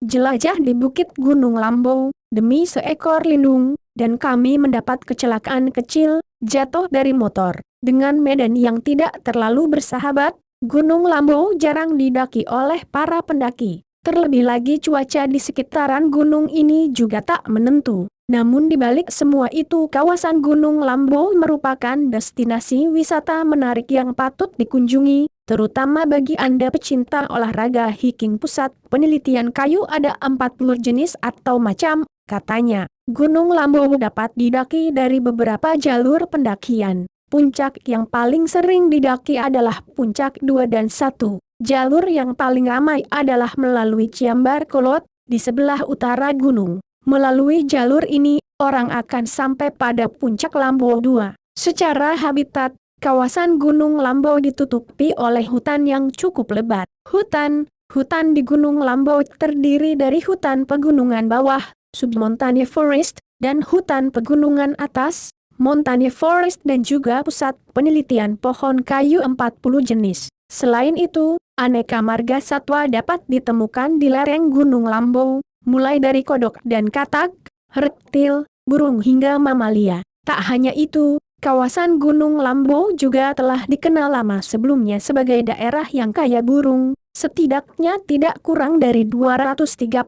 jelajah di Bukit Gunung Lambung, demi seekor lindung, dan kami mendapat kecelakaan kecil, jatuh dari motor. Dengan medan yang tidak terlalu bersahabat, Gunung Lambung jarang didaki oleh para pendaki. Terlebih lagi cuaca di sekitaran gunung ini juga tak menentu. Namun di balik semua itu kawasan Gunung Lambung merupakan destinasi wisata menarik yang patut dikunjungi, terutama bagi Anda pecinta olahraga hiking. Pusat penelitian kayu ada 40 jenis atau macam, katanya. Gunung Lambung dapat didaki dari beberapa jalur pendakian. Puncak yang paling sering didaki adalah Puncak 2 dan 1. Jalur yang paling ramai adalah melalui Ciambar Kolot, di sebelah utara gunung. Melalui jalur ini, orang akan sampai pada Puncak Lambung 2. Secara habitat, kawasan Gunung Lambung ditutupi oleh hutan yang cukup lebat. Hutan di Gunung Lambung terdiri dari hutan pegunungan bawah, submontane forest, dan hutan pegunungan atas, montane forest, dan juga pusat penelitian pohon kayu 40 jenis. Selain itu, aneka marga satwa dapat ditemukan di lereng Gunung Lambung, mulai dari kodok dan katak, reptil, burung hingga mamalia. Tak hanya itu, kawasan Gunung Lambung juga telah dikenal lama sebelumnya sebagai daerah yang kaya burung. Setidaknya tidak kurang dari 232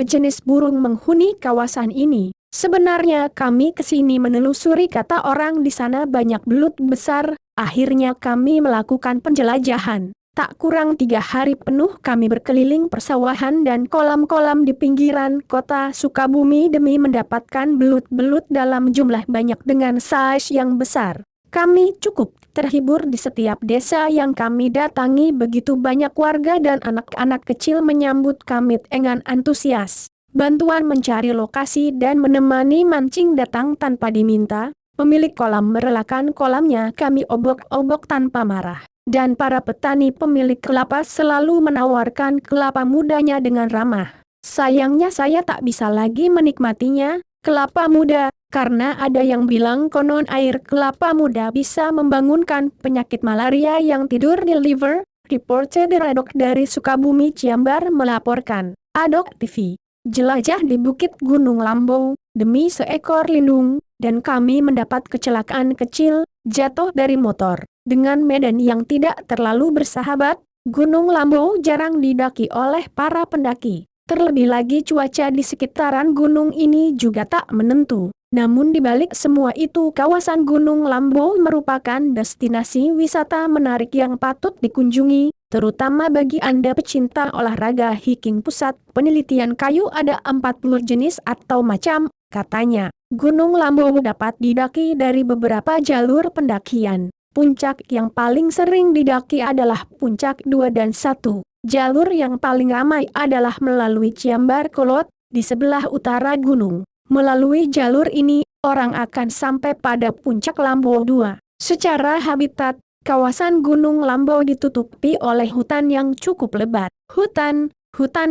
jenis burung menghuni kawasan ini. Sebenarnya kami kesini menelusuri, kata orang di sana banyak belut besar. Akhirnya kami melakukan penjelajahan. Tak kurang 3 hari penuh kami berkeliling persawahan dan kolam-kolam di pinggiran kota Sukabumi demi mendapatkan belut-belut dalam jumlah banyak dengan size yang besar. Kami cukup terhibur di setiap desa yang kami datangi. Begitu banyak warga dan anak-anak kecil menyambut kami dengan antusias. Bantuan mencari lokasi dan menemani mancing datang tanpa diminta. Pemilik kolam merelakan kolamnya kami obok-obok tanpa marah. Dan para petani pemilik kelapa selalu menawarkan kelapa mudanya dengan ramah. Sayangnya saya tak bisa lagi menikmatinya, kelapa muda, karena ada yang bilang konon air kelapa muda bisa membangunkan penyakit malaria yang tidur di liver. Reporter Radok dari Sukabumi Ciambar melaporkan. Adok TV. Jelajah di Bukit Gunung Lambung, demi seekor lindung, dan kami mendapat kecelakaan kecil, jatuh dari motor. Dengan medan yang tidak terlalu bersahabat, Gunung Lambung jarang didaki oleh para pendaki. Terlebih lagi cuaca di sekitaran gunung ini juga tak menentu. Namun di balik semua itu kawasan Gunung Lambung merupakan destinasi wisata menarik yang patut dikunjungi, terutama bagi Anda pecinta olahraga hiking. Pusat penelitian kayu ada 40 jenis atau macam, katanya. Gunung Lambung dapat didaki dari beberapa jalur pendakian. Puncak yang paling sering didaki adalah Puncak 2 dan 1. Jalur yang paling ramai adalah melalui Ciambar Kolot, di sebelah utara gunung. Melalui jalur ini, orang akan sampai pada Puncak Lambung 2. Secara habitat, kawasan Gunung Lambung ditutupi oleh hutan yang cukup lebat. Hutan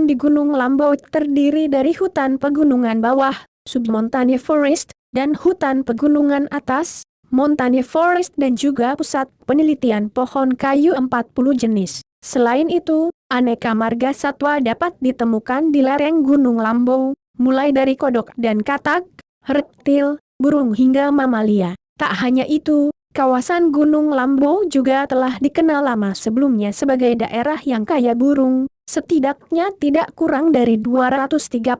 di Gunung Lambung terdiri dari hutan pegunungan bawah, submontane forest, dan hutan pegunungan atas, montane forest, dan juga pusat penelitian pohon kayu 40 jenis. Selain itu, aneka marga satwa dapat ditemukan di lereng Gunung Lambung, mulai dari kodok dan katak, reptil, burung hingga mamalia. Tak hanya itu, kawasan Gunung Lambung juga telah dikenal lama sebelumnya sebagai daerah yang kaya burung. Setidaknya tidak kurang dari 232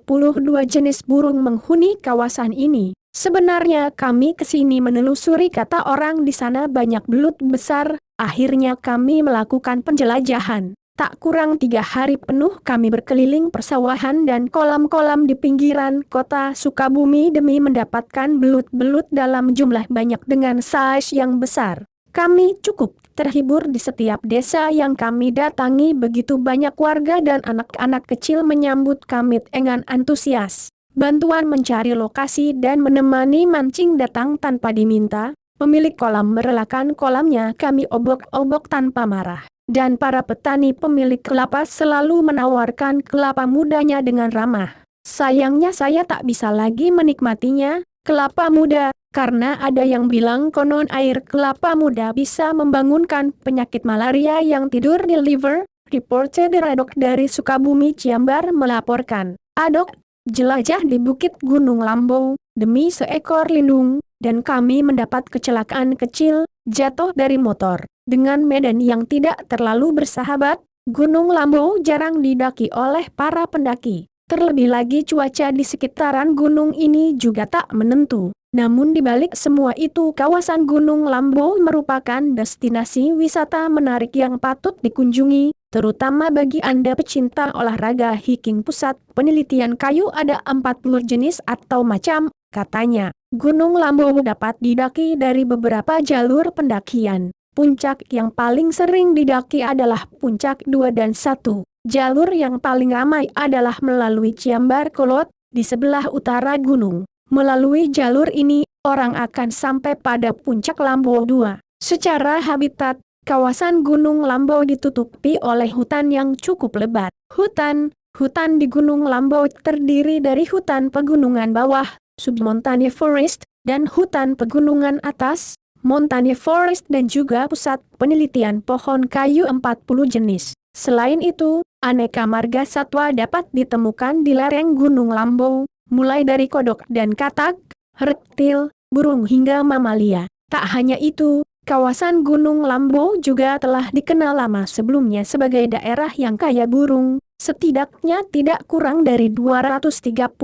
jenis burung menghuni kawasan ini. Sebenarnya kami kesini menelusuri, kata orang di sana banyak belut besar. Akhirnya kami melakukan penjelajahan. Tak kurang 3 hari penuh kami berkeliling persawahan dan kolam-kolam di pinggiran kota Sukabumi demi mendapatkan belut-belut dalam jumlah banyak dengan size yang besar. Kami cukup terhibur di setiap desa yang kami datangi. Begitu banyak warga dan anak-anak kecil menyambut kami dengan antusias. Bantuan mencari lokasi dan menemani mancing datang tanpa diminta. Pemilik kolam merelakan kolamnya kami obok-obok tanpa marah. Dan para petani pemilik kelapa selalu menawarkan kelapa mudanya dengan ramah. Sayangnya saya tak bisa lagi menikmatinya, kelapa muda, karena ada yang bilang konon air kelapa muda bisa membangunkan penyakit malaria yang tidur di liver. reporter Adok dari Sukabumi Ciambar melaporkan. Adok, jelajah di Bukit Gunung Lambung, demi seekor lindung, dan kami mendapat kecelakaan kecil, jatuh dari motor. Dengan medan yang tidak terlalu bersahabat, Gunung Lambung jarang didaki oleh para pendaki. Terlebih lagi cuaca di sekitaran gunung ini juga tak menentu. Namun di balik semua itu kawasan Gunung Lambung merupakan destinasi wisata menarik yang patut dikunjungi, terutama bagi Anda pecinta olahraga hiking. Pusat penelitian kayu ada 40 jenis atau macam, katanya. Gunung Lambung dapat didaki dari beberapa jalur pendakian. Puncak yang paling sering didaki adalah Puncak 2 dan 1. Jalur yang paling ramai adalah melalui Ciambar Kolot, di sebelah utara gunung. Melalui jalur ini, orang akan sampai pada Puncak Lambung 2. Secara habitat, kawasan Gunung Lambung ditutupi oleh hutan yang cukup lebat. Hutan di Gunung Lambung terdiri dari hutan pegunungan bawah, submontane forest, dan hutan pegunungan atas, montane forest, dan juga pusat penelitian pohon kayu 40 jenis. Selain itu, aneka marga satwa dapat ditemukan di lereng Gunung Lambung, mulai dari kodok dan katak, reptil, burung hingga mamalia. Tak hanya itu, kawasan Gunung Lambung juga telah dikenal lama sebelumnya sebagai daerah yang kaya burung. Setidaknya tidak kurang dari 232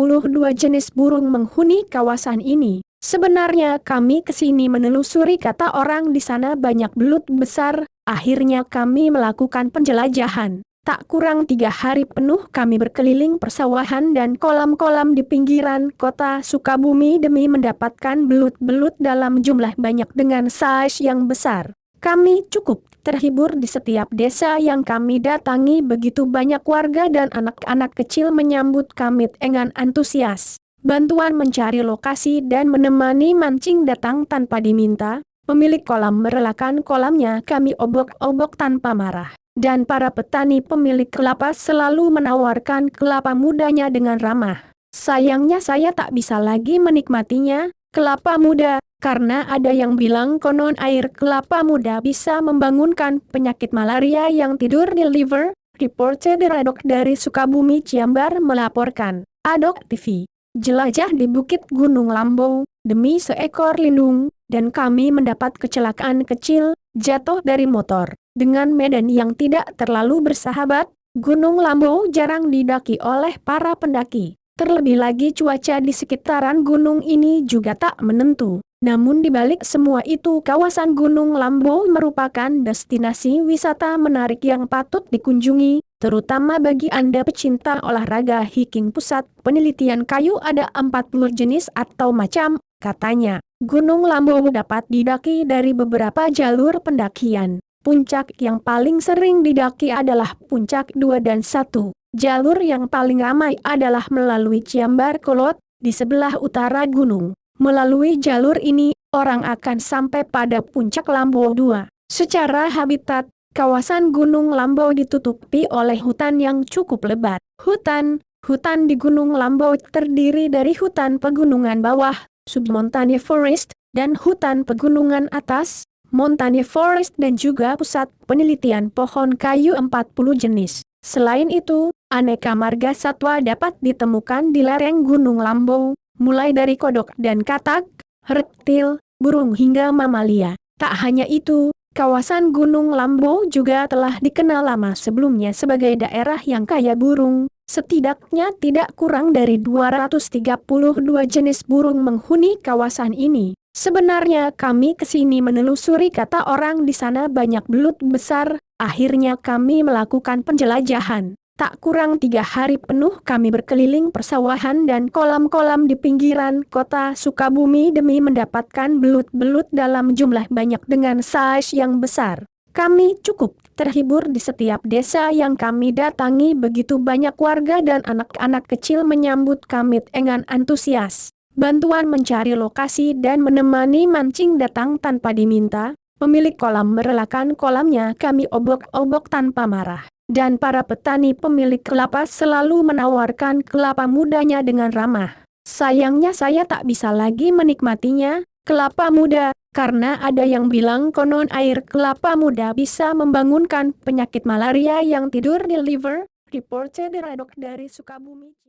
jenis burung menghuni kawasan ini. Sebenarnya kami kesini menelusuri, kata orang di sana banyak belut besar. Akhirnya kami melakukan penjelajahan. Tak kurang 3 hari penuh kami berkeliling persawahan dan kolam-kolam di pinggiran kota Sukabumi demi mendapatkan belut-belut dalam jumlah banyak dengan size yang besar. Kami cukup terhibur di setiap desa yang kami datangi. Begitu banyak warga dan anak-anak kecil menyambut kami dengan antusias. Bantuan mencari lokasi dan menemani mancing datang tanpa diminta. Pemilik kolam merelakan kolamnya kami obok-obok tanpa marah. Dan para petani pemilik kelapa selalu menawarkan kelapa mudanya dengan ramah. Sayangnya saya tak bisa lagi menikmatinya, kelapa muda, karena ada yang bilang konon air kelapa muda bisa membangunkan penyakit malaria yang tidur di liver. Reporter Adok dari Sukabumi Ciambar melaporkan. Adok TV, jelajah di Bukit Gunung Lambung, demi seekor lindung, dan kami mendapat kecelakaan kecil, jatuh dari motor. Dengan medan yang tidak terlalu bersahabat, Gunung Lambung jarang didaki oleh para pendaki. Terlebih lagi cuaca di sekitaran gunung ini juga tak menentu. Namun di balik semua itu kawasan Gunung Lambung merupakan destinasi wisata menarik yang patut dikunjungi, terutama bagi Anda pecinta olahraga hiking. Pusat penelitian kayu ada 40 jenis atau macam, katanya. Gunung Lambung dapat didaki dari beberapa jalur pendakian. Puncak yang paling sering didaki adalah Puncak 2 dan 1. Jalur yang paling ramai adalah melalui Ciambar Kolot, di sebelah utara gunung. Melalui jalur ini, orang akan sampai pada Puncak Lambung 2. Secara habitat, kawasan Gunung Lambung ditutupi oleh hutan yang cukup lebat. Hutan di Gunung Lambung terdiri dari hutan pegunungan bawah, submontane forest, dan hutan pegunungan atas, montane forest, dan juga pusat penelitian pohon kayu 40 jenis. Selain itu, aneka marga satwa dapat ditemukan di lereng Gunung Lambung, mulai dari kodok dan katak, reptil, burung hingga mamalia. Tak hanya itu, kawasan Gunung Lambung juga telah dikenal lama sebelumnya sebagai daerah yang kaya burung. Setidaknya tidak kurang dari 232 jenis burung menghuni kawasan ini. Sebenarnya kami kesini menelusuri, kata orang di sana banyak belut besar. Akhirnya kami melakukan penjelajahan. Tak kurang 3 hari penuh kami berkeliling persawahan dan kolam-kolam di pinggiran kota Sukabumi demi mendapatkan belut-belut dalam jumlah banyak dengan size yang besar. Kami cukup terhibur di setiap desa yang kami datangi. Begitu banyak warga dan anak-anak kecil menyambut kami dengan antusias. Bantuan mencari lokasi dan menemani mancing datang tanpa diminta. Pemilik kolam merelakan kolamnya kami obok-obok tanpa marah. Dan para petani pemilik kelapa selalu menawarkan kelapa mudanya dengan ramah. Sayangnya saya tak bisa lagi menikmatinya, kelapa muda, karena ada yang bilang konon air kelapa muda bisa membangunkan penyakit malaria yang tidur di liver, reported Radok dari Sukabumi.